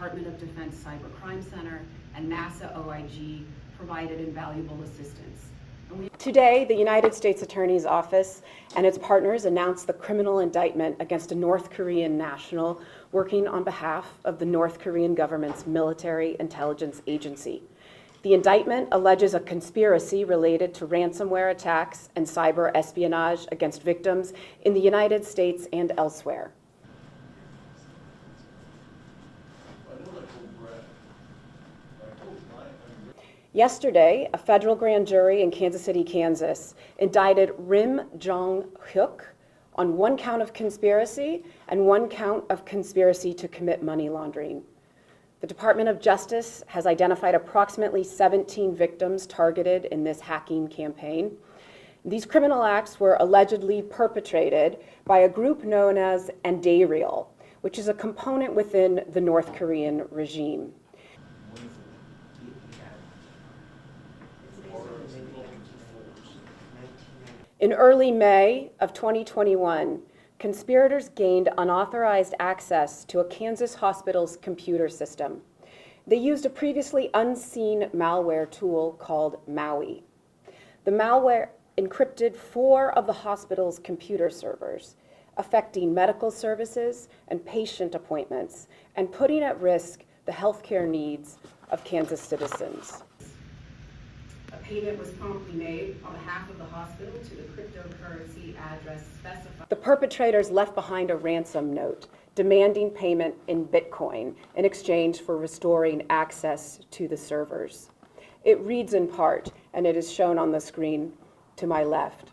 Department of Defense Cybercrime Center, and NASA OIG provided invaluable assistance. Today, the United States Attorney's Office and its partners announced the criminal indictment against a North Korean national working on behalf of the North Korean government's military intelligence agency. The indictment alleges a conspiracy related to ransomware attacks and cyber espionage against victims in the United States and elsewhere. Yesterday, a federal grand jury in Kansas City, Kansas, indicted Rim Jong Hyok on 1 count of conspiracy and 1 count of conspiracy to commit money laundering. The Department of Justice has identified approximately 17 victims targeted in this hacking campaign. These criminal acts were allegedly perpetrated by a group known as Andariel, which is a component within the North Korean regime. In early May of 2021, conspirators gained unauthorized access to a Kansas hospital's computer system. They used a previously unseen malware tool called Maui. The malware encrypted 4 of the hospital's computer servers, affecting medical services and patient appointments, and putting at risk the healthcare needs of Kansas citizens. A payment was promptly made on behalf of the hospital to the cryptocurrency address specified. The perpetrators left behind a ransom note demanding payment in Bitcoin in exchange for restoring access to the servers. It reads in part, and it is shown on the screen to my left.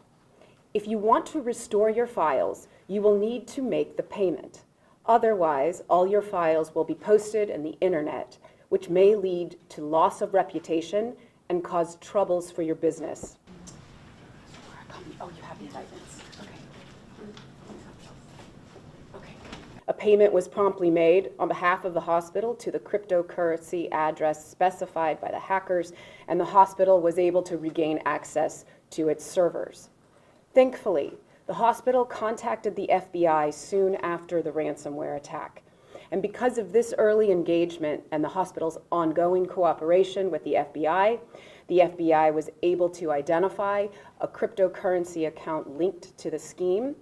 If you want to restore your files, you will need to make the payment. Otherwise, all your files will be posted in the internet, which may lead to loss of reputation and cause troubles for your business. Oh, you have the indictments. Okay. A payment was promptly made on behalf of the hospital to the cryptocurrency address specified by the hackers, and the hospital was able to regain access to its servers. Thankfully, the hospital contacted the FBI soon after the ransomware attack. And because of this early engagement and the hospital's ongoing cooperation with the FBI was able to identify a cryptocurrency account linked to the scheme,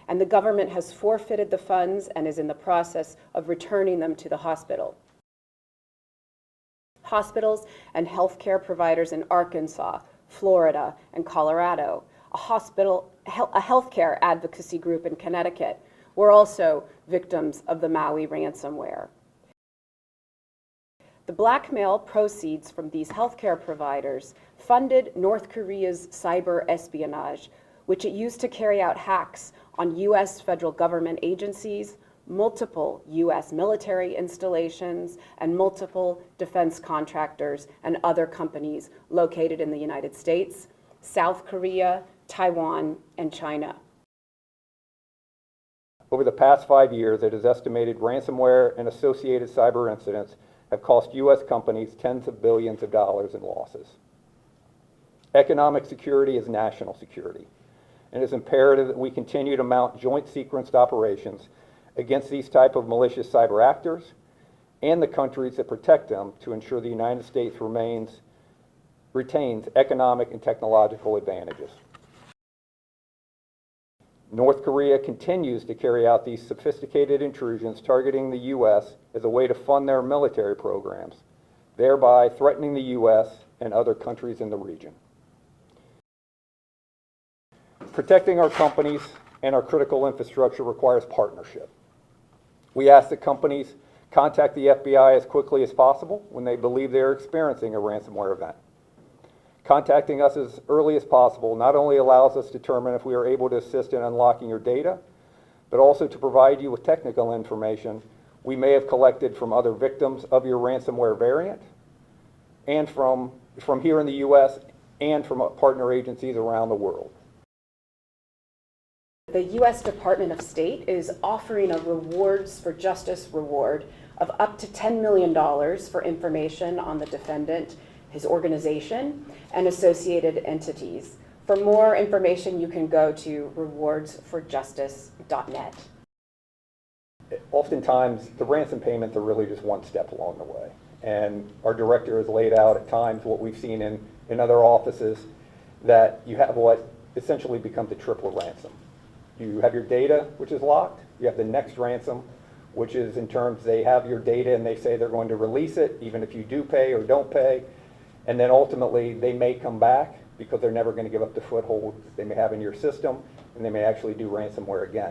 and the government has forfeited the funds and is in the process of returning them to the hospital. Hospitals and healthcare providers in Arkansas, Florida, and Colorado, a healthcare advocacy group in Connecticut, were also victims of the Maui ransomware. The blackmail proceeds from these healthcare providers funded North Korea's cyber espionage, which it used to carry out hacks on U.S. federal government agencies, multiple U.S. military installations, and multiple defense contractors and other companies located in the United States, South Korea, Taiwan, and China. Over the past 5 years, it is estimated ransomware and associated cyber incidents have cost U.S. companies tens of billions of dollars in losses. Economic security is national security, and it is imperative that we continue to mount joint sequenced operations against these type of malicious cyber actors and the countries that protect them to ensure the United States retains economic and technological advantages. North Korea continues to carry out these sophisticated intrusions targeting the U.S. as a way to fund their military programs, thereby threatening the U.S. and other countries in the region. Protecting our companies and our critical infrastructure requires partnership. We ask that companies contact the FBI as quickly as possible when they believe they are experiencing a ransomware event. Contacting us as early as possible not only allows us to determine if we are able to assist in unlocking your data, but also to provide you with technical information we may have collected from other victims of your ransomware variant, and from here in the U.S. and from partner agencies around the world. The U.S. Department of State is offering a Rewards for Justice reward of up to $10 million for information on the defendant, his organization, and associated entities. For more information, you can go to rewardsforjustice.net. oftentimes the ransom payments are really just one step along the way. And our director has laid out at times what we've seen in other offices, that you have what essentially becomes a triple ransom. You have your data, which is locked. You have the next ransom, which is in terms they have your data and they say they're going to release it, even if you do pay or don't pay. And then ultimately, they may come back because they're never going to give up the foothold they may have in your system, and they may actually do ransomware again.